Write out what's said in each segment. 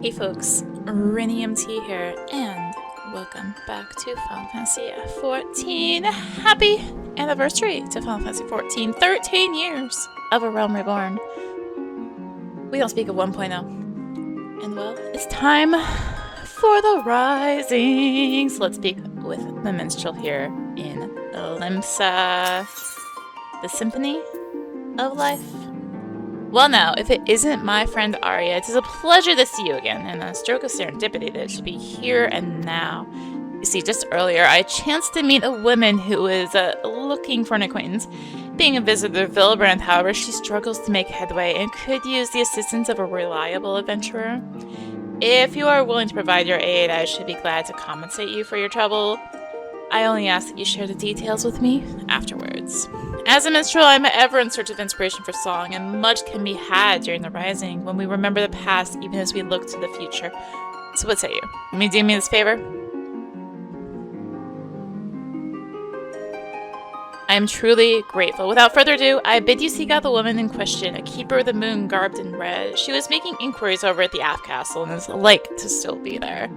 Hey folks, rinimt here, and welcome back to Final Fantasy XIV. Happy anniversary to Final Fantasy XIV. 13 years of A Realm Reborn. We don't speak of 1.0. And well, it's time for the Risings. Let's speak with the minstrel here in Limsa. The Symphony of Life. Well now, if it isn't my friend Arya, it is a pleasure to see you again, and a stroke of serendipity that it should be here and now. You see, just earlier, I chanced to meet a woman who is looking for an acquaintance. Being a visitor to Villebrand, however, she struggles to make headway and could use the assistance of a reliable adventurer. If you are willing to provide your aid, I should be glad to compensate you for your trouble. I only ask that you share the details with me afterwards. As a minstrel, I'm ever in search of inspiration for song, and much can be had during the Rising when we remember the past even as we look to the future. So what say you? Will you do me this favor? I am truly grateful. Without further ado, I bid you seek out the woman in question, a keeper of the moon garbed in red. She was making inquiries over at the Aft Castle and is like to still be there.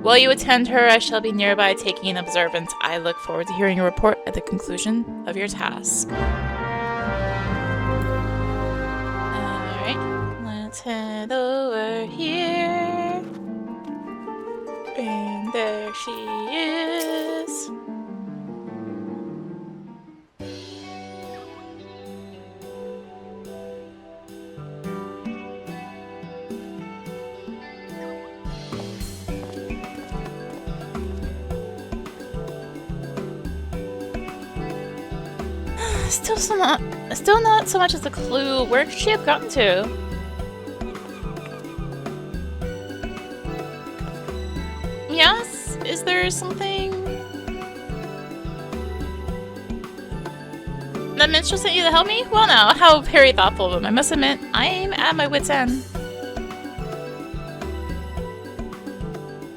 While you attend her, I shall be nearby taking an observance. I look forward to hearing a report at the conclusion of your task. Alright, let's head over here. And there she is. Still not so much as a clue. Where could she have gotten to? Yes? Is there something? The minstrel sent you to help me? Well now, how very thoughtful of him. I must admit, I'm at my wit's end.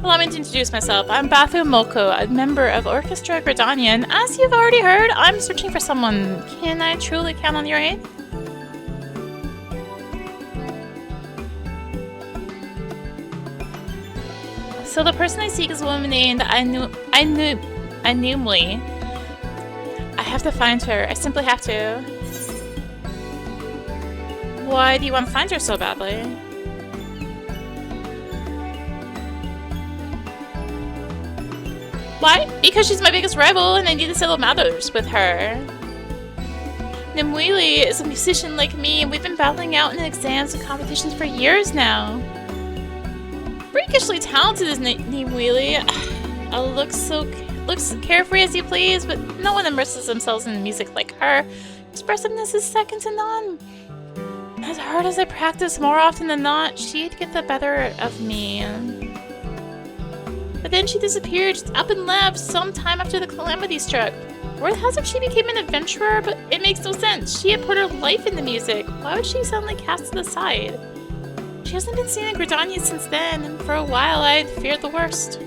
Allow me to introduce myself. I'm Bathu Molko, a member of Orchestra Gridania, and as you've already heard, I'm searching for someone. Can I truly count on your aid? So the person I seek is a woman named Inumli. I have to find her. I simply have to. Why do you want to find her so badly? Why? Because she's my biggest rival and I need to settle matters with her. Nimwili is a musician like me and we've been battling out in exams and competitions for years now. Freakishly talented is Nimwili. Looks carefree as you please, but no one immerses themselves in music like her. Expressiveness is second to none. As hard as I practice, more often than not, she'd get the better of me. But then she disappeared, just up and left, sometime after the calamity struck. Word has it she became an adventurer, but it makes no sense. She had put her life into music. Why would she suddenly cast it aside? She hasn't been seen in Gridania since then, and for a while I'd feared the worst.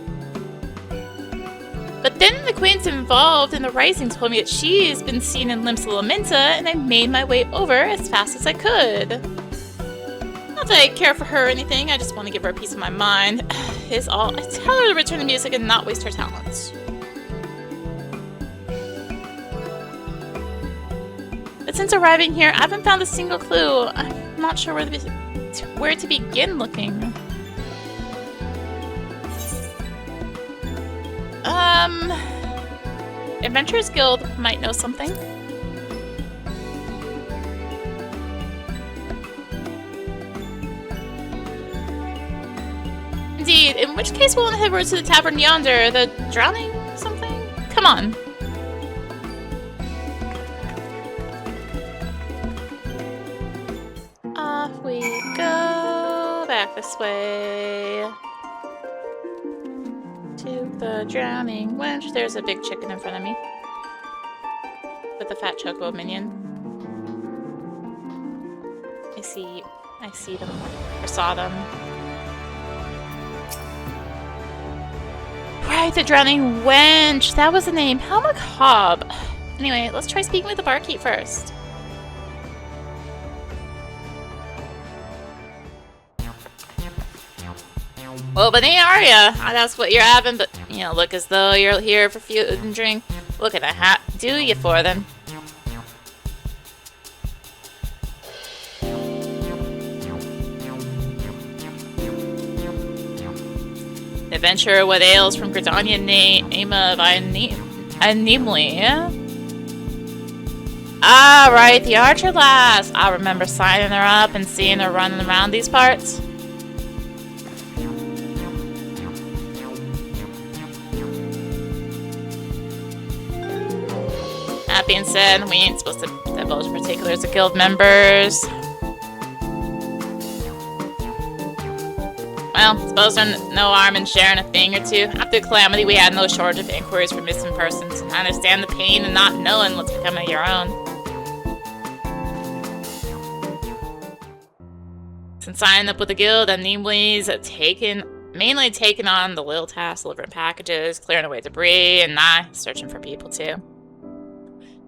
But then the acquaintance involved in the Rising told me that she's been seen in Limsa Lominsa, and I made my way over as fast as I could. Not that I care for her or anything, I just want to give her a piece of my mind. Is all. I tell her to return to music and not waste her talents. But since arriving here, I haven't found a single clue. I'm not sure where to begin looking. Adventurers Guild might know something. Indeed, in which case we'll head over to the tavern yonder, the drowning something? Come on. Off we go, back this way. To the drowning wench. There's a big chicken in front of me. With a fat chocobo minion. I see them, or saw them. Right, the drowning wench. That was the name. How macabre. Anyway, let's try speaking with the barkeep first. Well, but ain't are ya? That's what you're having, but you know, look as though you're here for food and drink. What can I do you for them? Adventure what ails from Gridania name of Animally, yeah? Ah, right, the archer lass. I remember signing her up and seeing her running around these parts. That being said, we ain't supposed to divulge particulars of guild members. Well, suppose there's no harm in sharing a thing or two. After the calamity, we had no shortage of inquiries for missing persons. I understand the pain and not knowing what's become of your own. Since signing up with the guild, Animally's mainly taken on the little tasks, delivering packages, clearing away debris, and searching for people too.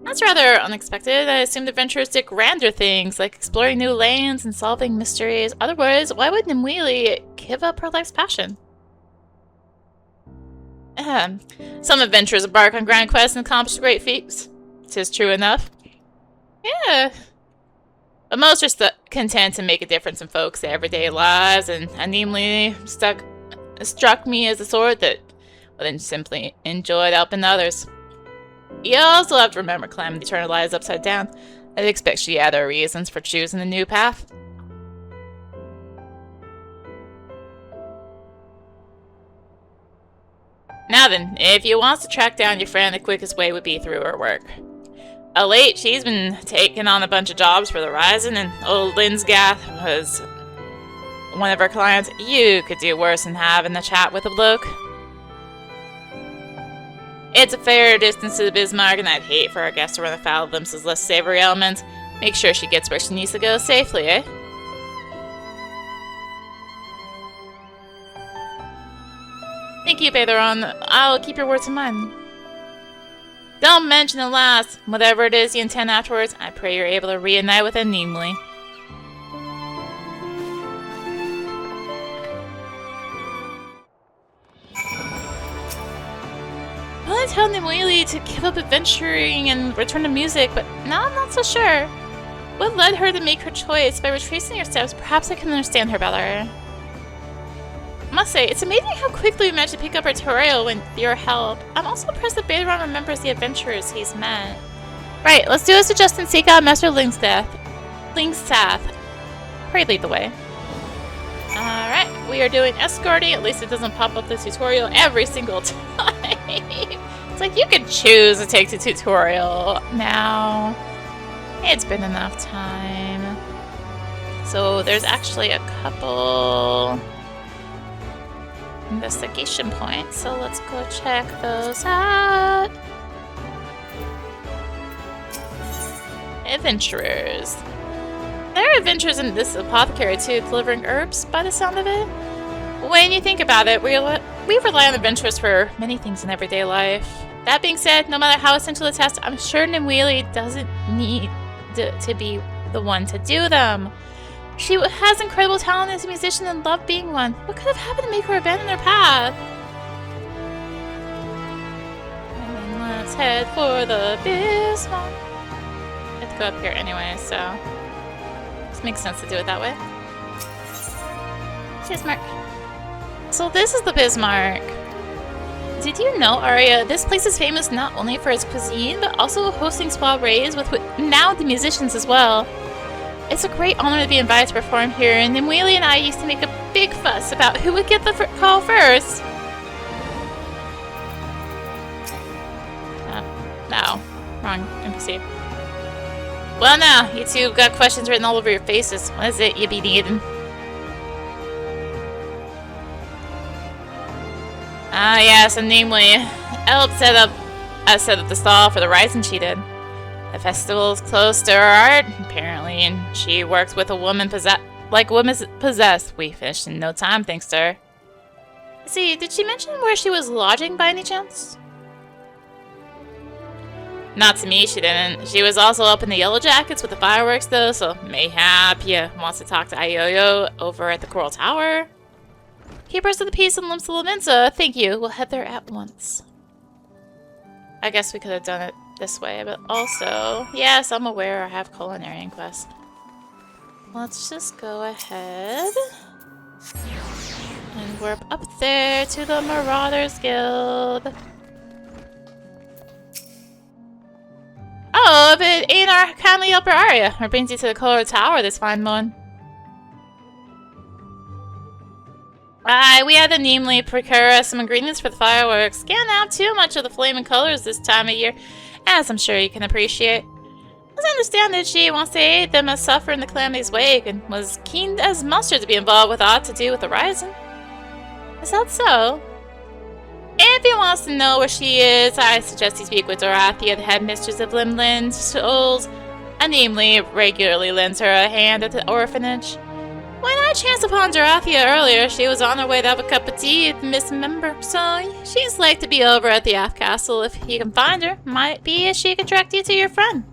That's rather unexpected. I assumed adventurers did grander things, like exploring new lands and solving mysteries. Otherwise, why would Nimwili give up her life's passion? Some adventurers embark on grand quests and accomplish great feats. 'Tis true enough. Yeah. But most are content to make a difference in folks' everyday lives, and Nimwili struck me as a sort that then simply enjoyed helping others. You also have to remember Calamity turned her lives upside down. I'd expect she had her reasons for choosing a new path. Now then, if you want to track down your friend, the quickest way would be through her work. Late, she's been taking on a bunch of jobs for the Rising, and old Linsgath was one of her clients. You could do worse than having a chat with a bloke. It's a fair distance to the Bismarck, and I'd hate for our guest to run afoul of Limsa's less savory elements. Make sure she gets where she needs to go safely, eh? Thank you, Batheron. I'll keep your words in mind. Don't mention the last. Whatever it is you intend afterwards, I pray you're able to reunite with Animally. I tell Nimwili to give up adventuring and return to music, but now I'm not so sure. What led her to make her choice? By retracing her steps, perhaps I can understand her better. I must say, it's amazing how quickly we managed to pick up our tutorial with your help. I'm also impressed that Baderon remembers the adventurers he's met. Right, let's do as suggested and seek out Master Linksath. Pray lead the way. Alright, we are doing escorting. At least it doesn't pop up the tutorial every single time. It's like you could choose to take the tutorial now. It's been enough time. So there's actually a couple investigation points, so let's go check those out. Adventurers. There are adventurers in this apothecary too, delivering herbs by the sound of it. When you think about it, we rely on adventurers for many things in everyday life. That being said, no matter how essential the test, I'm sure Nimwili doesn't need to be the one to do them. She has incredible talent as a musician and loved being one. What could have happened to make her abandon her path? And then let's head for the Bismarck. I have to go up here anyway, so it makes sense to do it that way. Bismarck. So this is the Bismarck. Did you know, Arya, this place is famous not only for its cuisine, but also hosting soirees with now the musicians as well. It's a great honor to be invited to perform here, and Nimwili and I used to make a big fuss about who would get the call first. No. Wrong NPC. Well now, you two got questions written all over your faces. What is it you be needing? Ah yes, and namely, Elp set up the stall for the Rising she did. The festival is close to her art, apparently, and she works with a woman possessed. We finished in no time, thanks to her. See, did she mention where she was lodging by any chance? Not to me, she didn't. She was also up in the Yellow Jackets with the fireworks, though, so mayhap you wants to talk to Ioyo over at the Coral Tower. Keepers of the Peace in Limsa Lominsa, thank you. We'll head there at once. I guess we could have done it this way, but also... Yes, I'm aware I have culinary inquest. Let's just go ahead and warp up there to the Marauders Guild. Oh, but ain't our kindly upper area, or brings you to the Color Tower this fine morning. Aye, we had to namely procure some ingredients for the fireworks. Can't have too much of the flaming colors this time of year, as I'm sure you can appreciate. As I understand it, she wants to aid them as suffer in the calamity's wake, and was keen as mustard to be involved with aught to do with the rising. Is that so? If he wants to know where she is, I suggest he speak with Dorothea, the headmistress of Limland Shoals, and namely regularly lends her a hand at the orphanage. When I chanced upon Dorothea earlier, she was on her way to have a cup of tea with Miss Member, so she's like to be over at the Aft Castle if you can find her. Might be as she can direct you to your friend.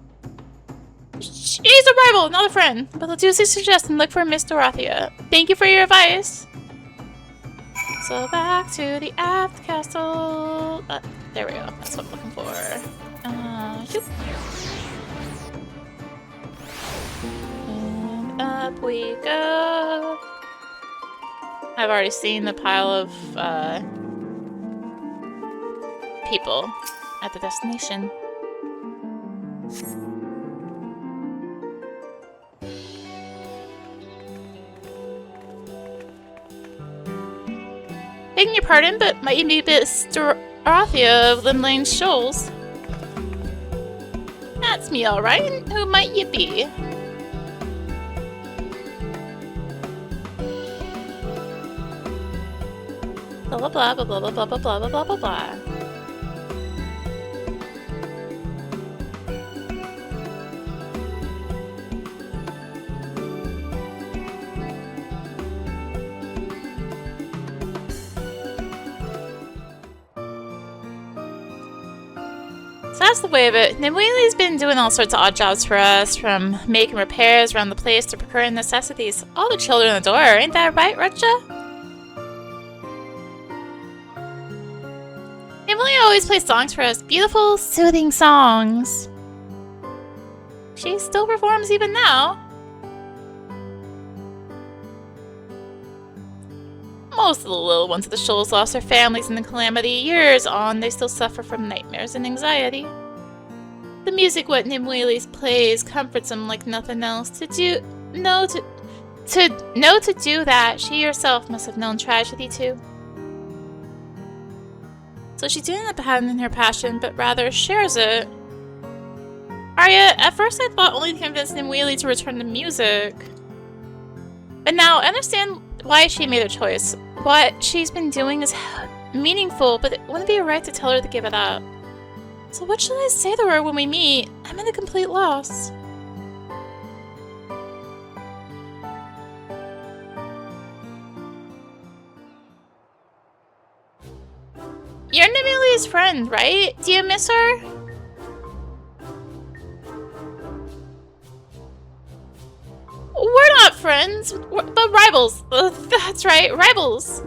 She's a rival, not a friend, but I'll do suggest and look for Miss Dorothea. Thank you for your advice. So back to the Aft Castle. There we go. That's what I'm looking for. Shoop. And up we go. I've already seen the pile of people at the destination. Begging your pardon, but might you be Miss Dorothea of Limlane Shoals? That's me, alright. Who might you be? Blah blah blah blah blah blah blah blah blah blah blah blah. So that's the way of it. Nimwili's been doing all sorts of odd jobs for us, from making repairs around the place to procuring necessities. All the children adore her, ain't that right, Rutja? Nimwili always plays songs for us. Beautiful, soothing songs. She still performs even now. Most of the little ones of the shoals lost their families in the calamity. Years on, they still suffer from nightmares and anxiety. The music what Nimwili plays comforts them like nothing else. To do that, she herself must have known tragedy too. So she didn't abandon her passion, but rather shares it. Arya, at first I thought only to convince Nimwili to return to music. But now I understand why she made her choice. What she's been doing is meaningful, but it wouldn't be right to tell her to give it up. So what should I say to her when we meet? I'm at a complete loss. You're Nimwili's friend, right? Do you miss her? We're not friends, but rivals. That's right, rivals.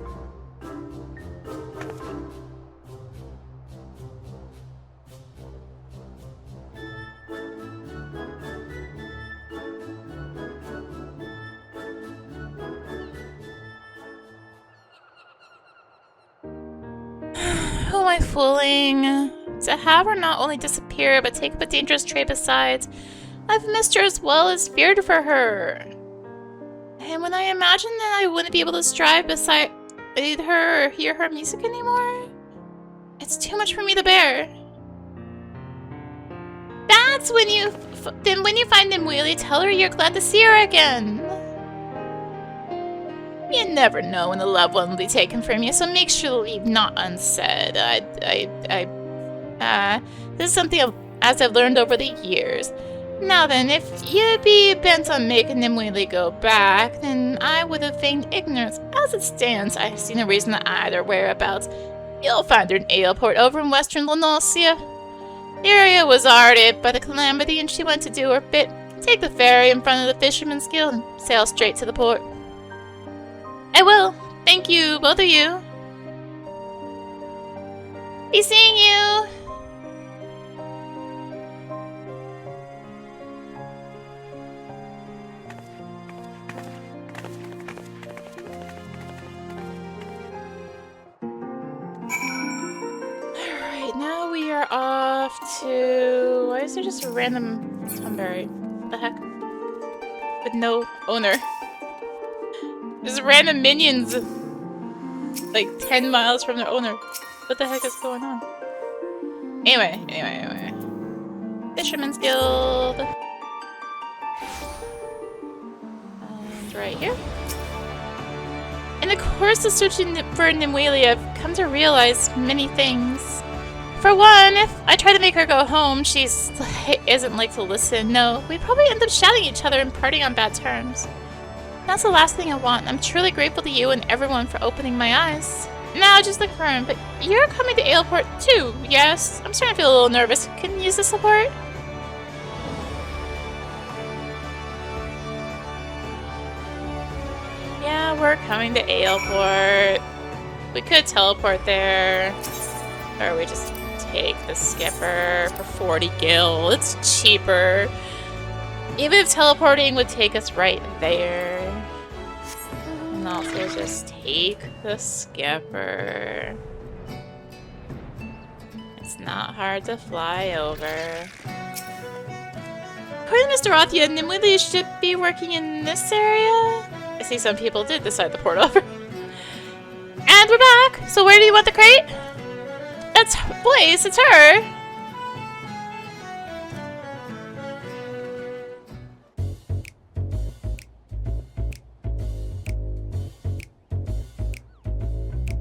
Who am I fooling? To have her not only disappear, but take up a dangerous trade besides. I've missed her as well as feared for her. And when I imagine that I wouldn't be able to strive beside her or hear her music anymore, it's too much for me to bear. That's when you find Nimwili, tell her you're glad to see her again. You never know when a loved one will be taken from you, so make sure to leave not unsaid. This is something as I've learned over the years. Now then, if you'd be bent on making Nimwili go back, then I would have feigned ignorance. As it stands, I see no reason to hide her whereabouts. You'll find her in Aleport over in western Lenosia. The area was already by the calamity, and she went to do her bit. Take the ferry in front of the Fisherman's Guild and sail straight to the port. I will. Thank you, both of you. Be seeing you. Alright, now we are off to... Why is there just a random sunberry? What the heck? With no owner. Just random minions like 10 miles from their owner. What the heck is going on? Anyway. Fisherman's Guild. And right here. In the course of searching for Nimwili, I've come to realize many things. For one, if I try to make her go home, she isn't like to listen. No, we'd probably end up shouting at each other and parting on bad terms. That's the last thing I want. I'm truly grateful to you and everyone for opening my eyes. Now, just to confirm, but you're coming to Aleport too, yes? I'm starting to feel a little nervous. Can you use the support? Yeah, we're coming to Aleport. We could teleport there. Or we just take the skipper for 40 gil. It's cheaper. Even if teleporting would take us right there. And also just take the skipper. It's not hard to fly over. According to Mr. Rothia, Nimwili should be working in this area? I see some people did decide to port over. And we're back! So where do you want the crate? That's Blaze, it's her!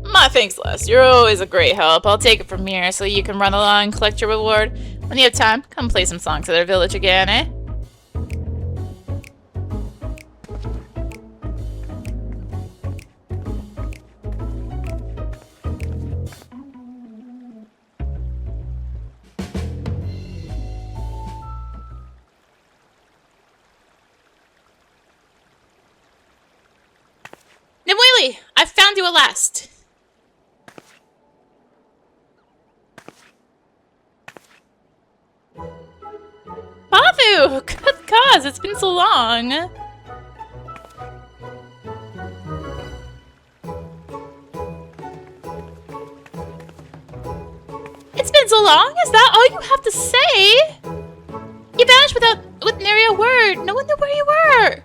My thanks, Les. You're always a great help. I'll take it from here so you can run along and collect your reward. When you have time, come play some songs at our village again, eh? Nimwili! I found you at last! Pathu! Good cause, it's been so long! It's been so long? Is that all you have to say? You vanished with nary a word. No one knew where you were.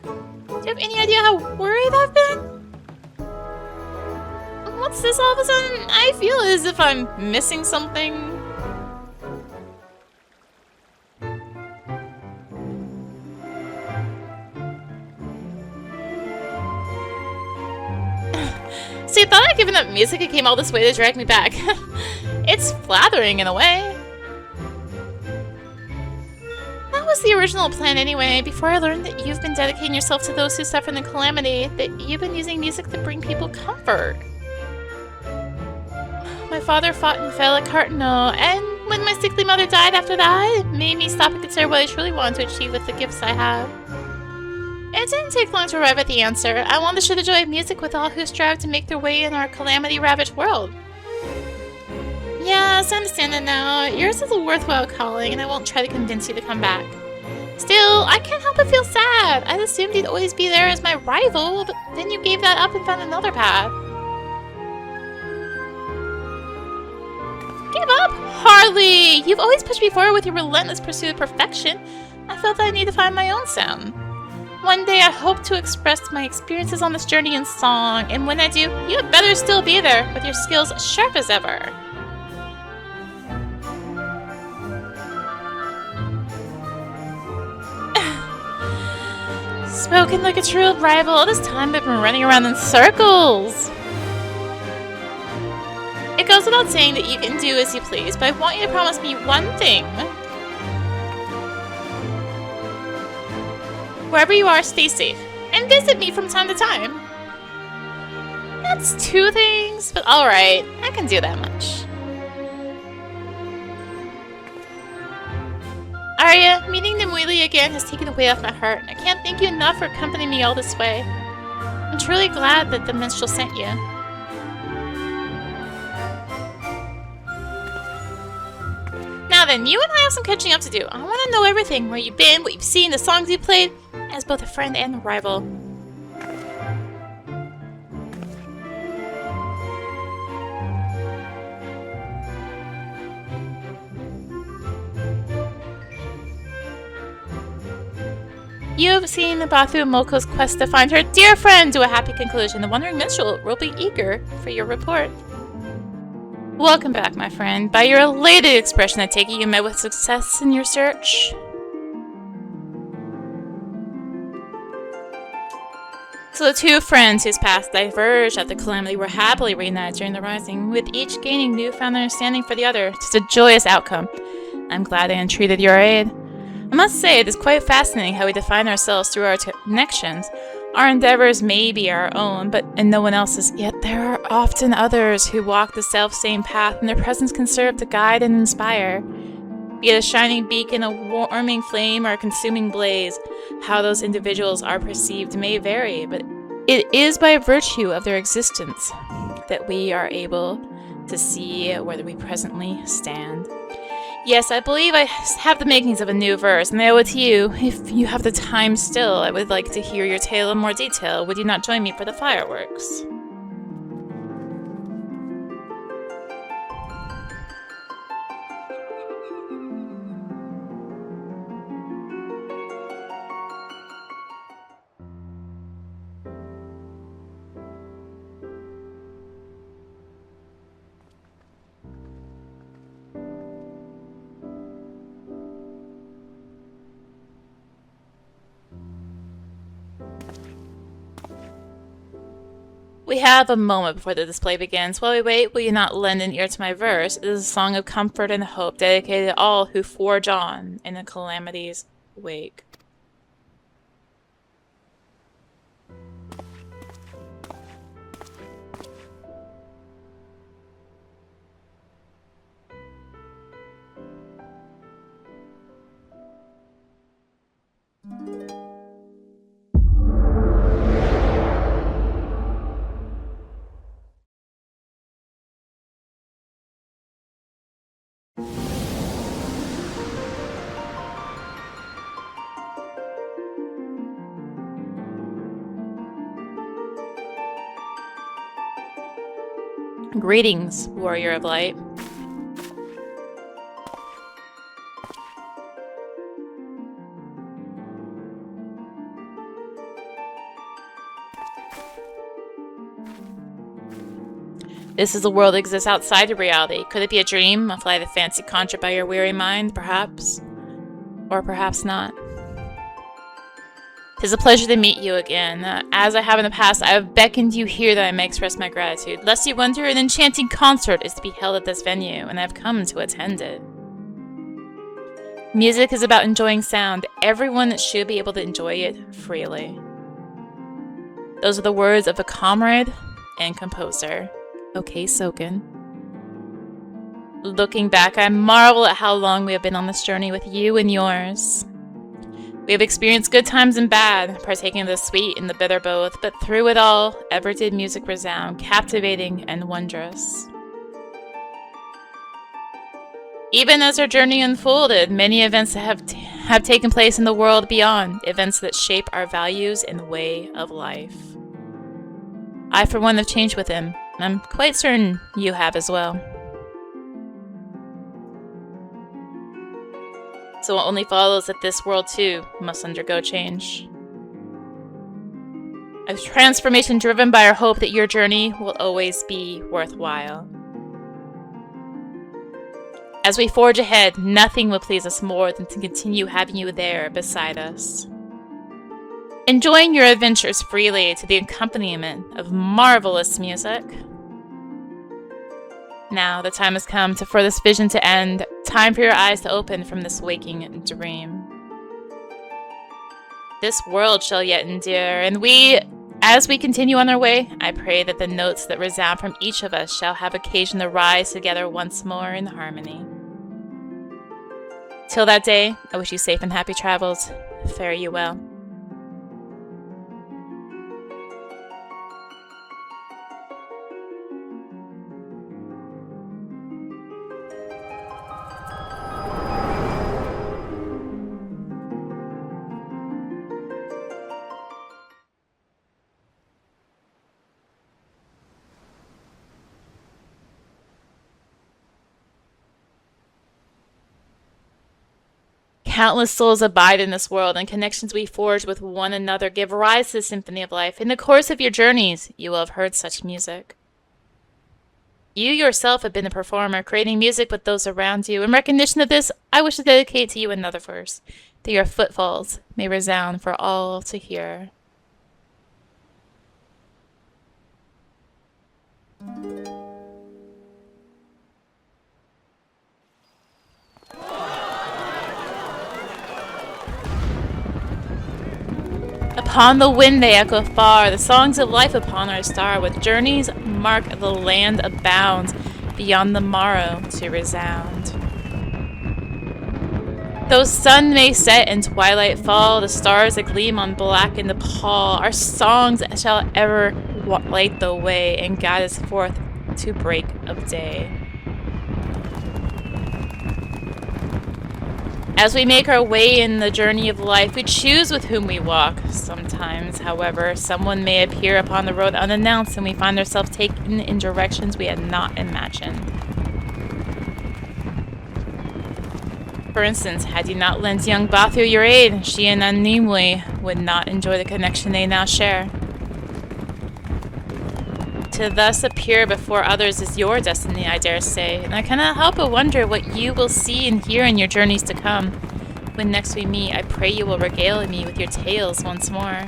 Do you have any idea how worried I've been? What's this all of a sudden? I feel as if I'm missing something. See, I thought I'd given up music and came all this way to drag me back. It's flattering in a way. That was the original plan anyway, before I learned that you've been dedicating yourself to those who suffer in the calamity, that you've been using music to bring people comfort. My father fought and fell at Cartano, and when my sickly mother died after that, it made me stop and consider what I truly want to achieve with the gifts I have. It didn't take long to arrive at the answer. I want to share the joy of music with all who strive to make their way in our calamity-ravaged world. Yes, I understand that now. Yours is a worthwhile calling, and I won't try to convince you to come back. Still, I can't help but feel sad. I'd assumed you'd always be there as my rival, but then you gave that up and found another path. Give up? Hardly! You've always pushed me forward with your relentless pursuit of perfection. I felt that I need to find my own sound. One day I hope to express my experiences on this journey in song, and when I do, you had better still be there, with your skills sharp as ever. Spoken like a true rival. All this time I've been running around in circles. It goes without saying that you can do as you please, but I want you to promise me one thing. Wherever you are, stay safe. And visit me from time to time. That's 2 things, but alright. I can do that much. Arya, meeting Nimwili again has taken the weight off my heart, and I can't thank you enough for accompanying me all this way. I'm truly glad that the minstrel sent you. Now then, you and I have some catching up to do. I want to know everything. Where you've been, what you've seen, the songs you played, as both a friend and a rival. You have seen Bathu Moko's quest to find her dear friend to a happy conclusion. The Wandering Minstrel will be eager for your report. Welcome back, my friend. By your elated expression, I take it you met with success in your search. So the two friends whose paths diverged at the calamity were happily reunited during the rising, with each gaining newfound understanding for the other. It's a joyous outcome. I'm glad I entreated your aid. I must say, it is quite fascinating how we define ourselves through our connections. Our endeavors may be our own, and no one else's, yet there are often others who walk the self-same path, and their presence can serve to guide and inspire. Be it a shining beacon, a warming flame, or a consuming blaze, how those individuals are perceived may vary, but it is by virtue of their existence that we are able to see where we presently stand. Yes, I believe I have the makings of a new verse, and I owe it to you. If you have the time still, I would like to hear your tale in more detail. Would you not join me for the fireworks? We have a moment before the display begins. While we wait, will you not lend an ear to my verse? It is a song of comfort and hope dedicated to all who forge on in the calamity's wake. Greetings, warrior of light. This is a world that exists outside of reality. Could it be a dream, a flight of fancy conjured by your weary mind, perhaps? Or perhaps not. 'Tis a pleasure to meet you again. As I have in the past, I have beckoned you here that I may express my gratitude. Lest you wonder, an enchanting concert is to be held at this venue, and I have come to attend it. Music is about enjoying sound. Everyone should be able to enjoy it freely. Those are the words of a comrade and composer. Okay, Soken. Looking back, I marvel at how long we have been on this journey with you and yours. We have experienced good times and bad, partaking of the sweet and the bitter both, but through it all, ever did music resound, captivating and wondrous. Even as our journey unfolded, many events have taken place in the world beyond, events that shape our values and way of life. I, for one, have changed with him. I'm quite certain you have as well. So it only follows that this world, too, must undergo change. A transformation driven by our hope that your journey will always be worthwhile. As we forge ahead, nothing will please us more than to continue having you there beside us. Enjoying your adventures freely to the accompaniment of marvelous music. Now the time has come for this vision to end. Time for your eyes to open from this waking dream. This world shall yet endure, and as we continue on our way, I pray that the notes that resound from each of us shall have occasion to rise together once more in harmony. Till that day, I wish you safe and happy travels. Fare you well. countless souls abide in this world, and connections we forge with one another give rise to the symphony of life. In the course of your journeys, you will have heard such music. You yourself have been a performer, creating music with those around you. In recognition of this, I wish to dedicate to you another verse, that your footfalls may resound for all to hear. Upon the wind they echo far, the songs of life upon our star, with journeys mark the land abound, beyond the morrow to resound. Though sun may set and twilight fall, the stars that gleam on black in the pall, our songs shall ever light the way and guide us forth to break of day. As we make our way in the journey of life, we choose with whom we walk. Sometimes, however, someone may appear upon the road unannounced, and we find ourselves taken in directions we had not imagined. For instance, had you not lent young Bathu your aid, she and Nimue would not enjoy the connection they now share. To thus appear before others is your destiny, I dare say, and I cannot help but wonder what you will see and hear in your journeys to come. When next we meet, I pray you will regale me with your tales once more.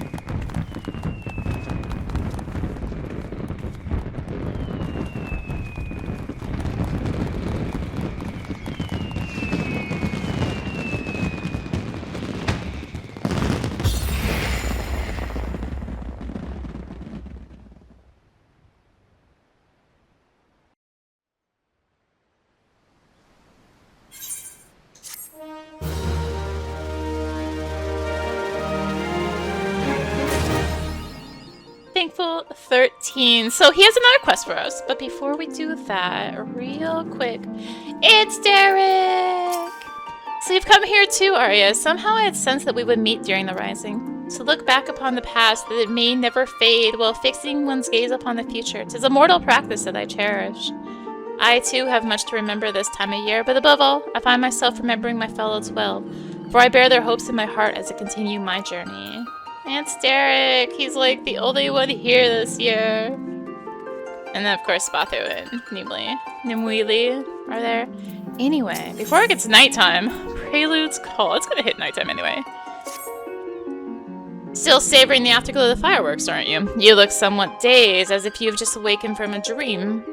Thankful 13. So he has another quest for us, but before we do that, real quick, it's Derek! So you've come here too, Arya. Somehow I had sensed that we would meet during the Rising. To look back upon the past, that it may never fade, while fixing one's gaze upon the future. 'Tis a mortal practice that I cherish. I too have much to remember this time of year, but above all, I find myself remembering my fellows well, for I bear their hopes in my heart as I continue my journey. And it's Derek. He's like the only one here this year. And then of course Bathu and Nimue are there. Anyway, before it gets nighttime, Prelude's Call. It's gonna hit nighttime anyway. Still savoring the afterglow of the fireworks, aren't you? You look somewhat dazed, as if you've just awakened from a dream.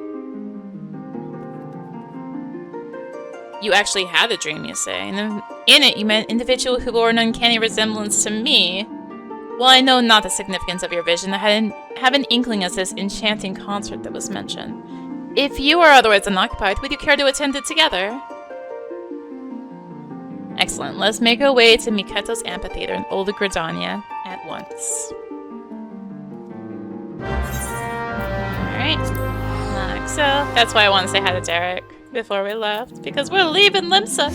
You actually had a dream, you say. And in it, you met an individual who bore an uncanny resemblance to me. Well, I know not the significance of your vision. I have an inkling as this enchanting concert that was mentioned. If you are otherwise unoccupied, would you care to attend it together? Excellent. Let's make our way to Miketo's amphitheater in Old Gridania at once. Alright. So, that's why I want to say hi to Derek before we left, because we're leaving Limsa.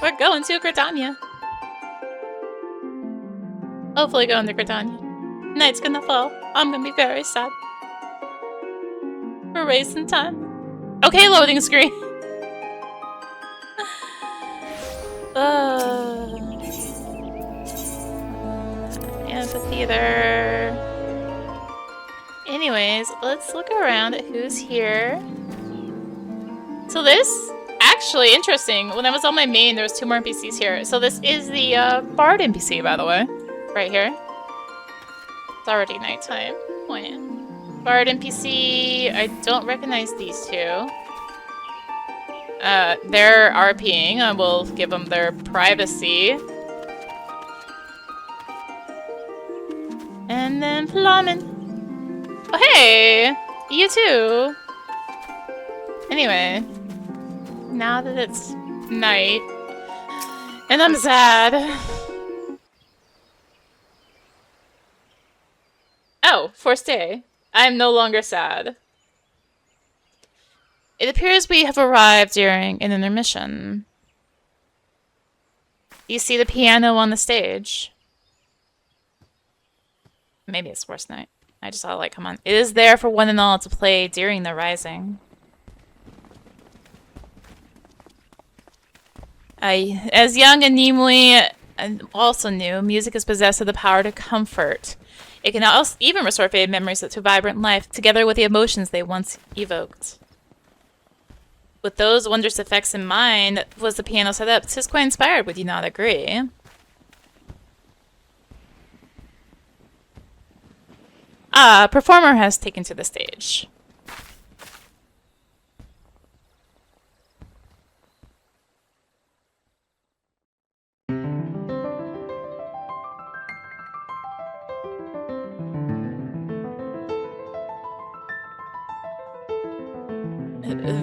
We're going to Gridania. Hopefully going to Gridania. Night's gonna fall. I'm gonna be very sad. We're racing time. Okay, loading screen. Amphitheater. Anyways, let's look around at who's here. So this, actually interesting. When I was on my main, there was 2 more NPCs here. So this is the Bard NPC, by the way. Right here. It's already nighttime. Oh yeah. Bard NPC. I don't recognize these 2. They're RPing. I will give them their privacy. And then Flamen. Oh hey! You too! Anyway. Now that it's night. And I'm sad. Oh, forced day. I am no longer sad. It appears we have arrived during an intermission. You see the piano on the stage. Maybe it's worst night. I just saw the light come on. It is there for one and all to play during the Rising. As young and Nimue also knew, music is possessed of the power to comfort. It can also even restore faded memories to vibrant life, together with the emotions they once evoked. With those wondrous effects in mind, was the piano set up? 'Tis quite inspired, would you not agree? Performer has taken to the stage.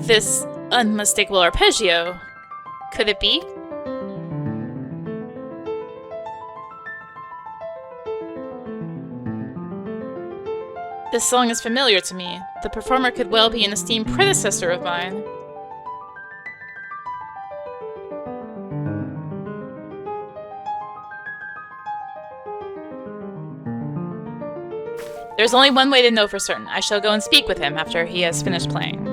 This unmistakable arpeggio. Could it be? This song is familiar to me. The performer could well be an esteemed predecessor of mine. There's only one way to know for certain. I shall go and speak with him after he has finished playing.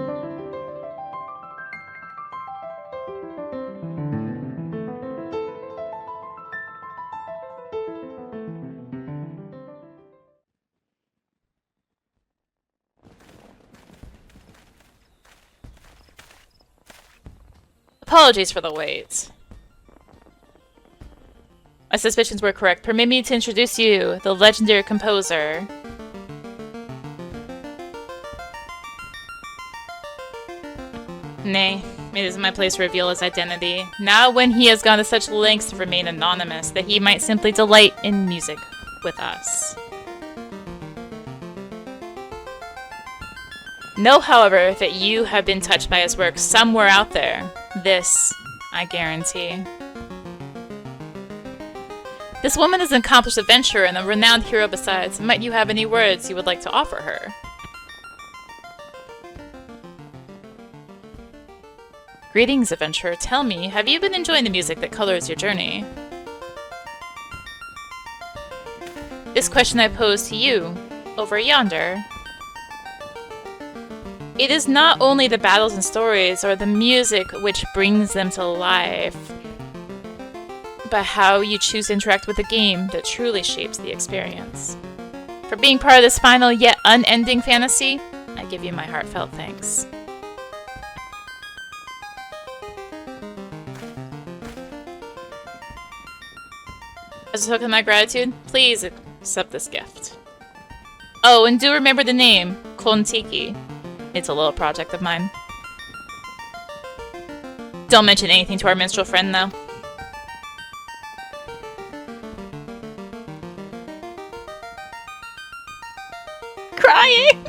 Apologies for the wait. My suspicions were correct. Permit me to introduce you, the legendary composer. Nay, it isn't my place to reveal his identity. Now when he has gone to such lengths to remain anonymous, that he might simply delight in music with us. Know, however, that you have been touched by his work somewhere out there. This, I guarantee. This woman is an accomplished adventurer and a renowned hero besides. Might you have any words you would like to offer her? Greetings, adventurer. Tell me, have you been enjoying the music that colors your journey? This question I pose to you, over yonder. It is not only the battles and stories or the music which brings them to life, but how you choose to interact with the game that truly shapes the experience. For being part of this final yet unending fantasy, I give you my heartfelt thanks. As a token of my gratitude, please accept this gift. Oh, and do remember the name, Kontiki. It's a little project of mine. Don't mention anything to our minstrel friend, though. Crying!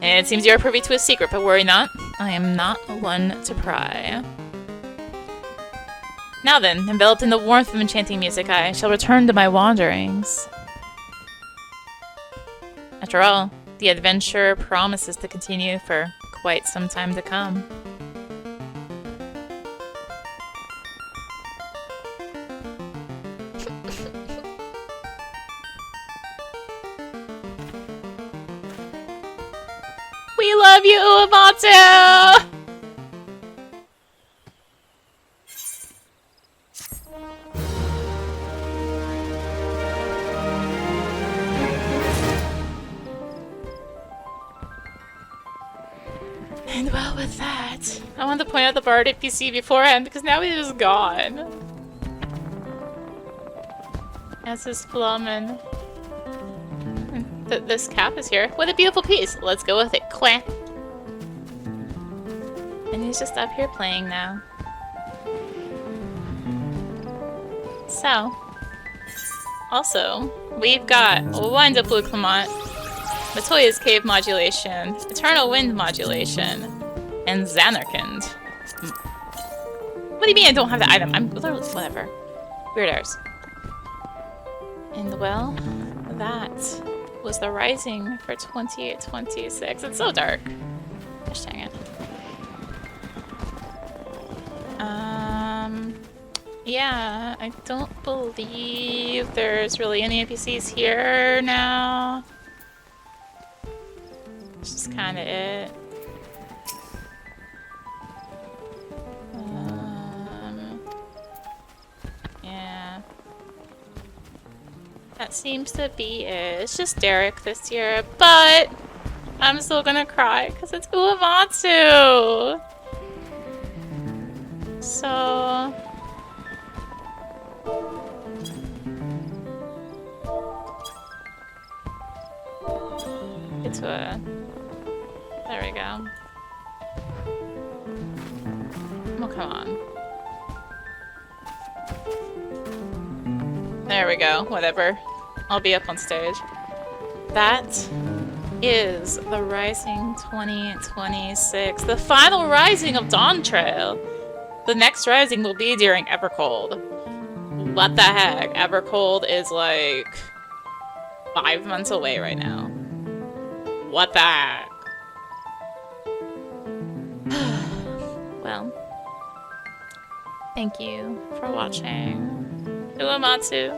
And it seems you are privy to a secret, but worry not. I am not one to pry. Now then, enveloped in the warmth of enchanting music, I shall return to my wanderings. After all, the adventure promises to continue for quite some time to come. We love you, Uematsu! And well, with that, I wanted to point out the bard NPC beforehand because now he is gone. As is Flamen. This cap is here. What a beautiful piece. Let's go with it. Quack. And he's just up here playing now. So, also, we've got Wonderful Clement, Matoya's Cave Modulation, Eternal Wind Modulation, and Xanarkand. What do you mean I don't have the item? I'm literally, whatever. Weird airs. And well, that was the Rising for 2026. It's so dark. Gosh dang it. Yeah, I don't believe there's really any NPCs here now. That's just kind of it. That seems to be it. It's just Derek this year, but I'm still gonna cry because it's Uematsu. So it's a. There we go. Oh, come on. There we go. Whatever. I'll be up on stage. That is the Rising 2026. The final Rising of Dawn Trail. The next Rising will be during Evercold. What the heck? Evercold is like 5 months away right now. What the heck? Well, thank you for watching. Uematsu,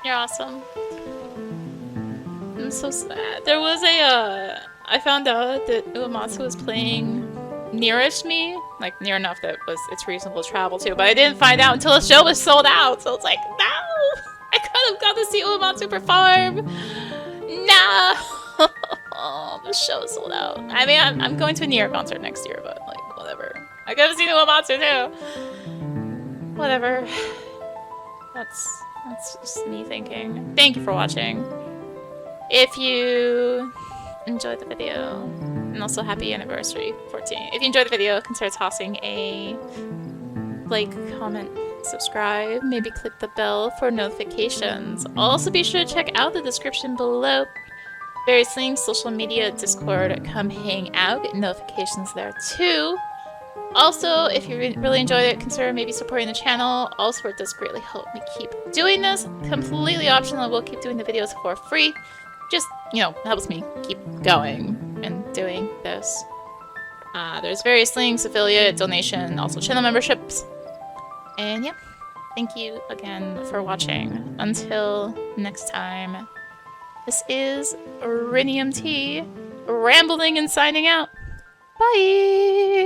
you're awesome. I'm so sad. There was a, I found out that Uematsu was playing nearest me, like near enough that it's reasonable to travel to, but I didn't find out until the show was sold out, so it's like, no! I could have got to see Uematsu perform! No! The show is sold out. I mean, I'm going to a Nier concert next year, but like, whatever. I could have seen Uematsu too! Whatever. That's just me thinking. Thank you for watching. If you enjoyed the video, and also happy anniversary 14. If you enjoyed the video, consider tossing a like, comment, subscribe, maybe click the bell for notifications. Also be sure to check out the description below. Various links, social media, Discord, come hang out, get notifications there too. Also, if you really enjoyed it, consider maybe supporting the channel. Also, it does greatly help me keep doing this. Completely optional, I will keep doing the videos for free. Just, you know, helps me keep going and doing this. There's various links, affiliate, donation, also channel memberships. And yeah, thank you again for watching. Until next time, this is rinimt, rambling and signing out. Bye!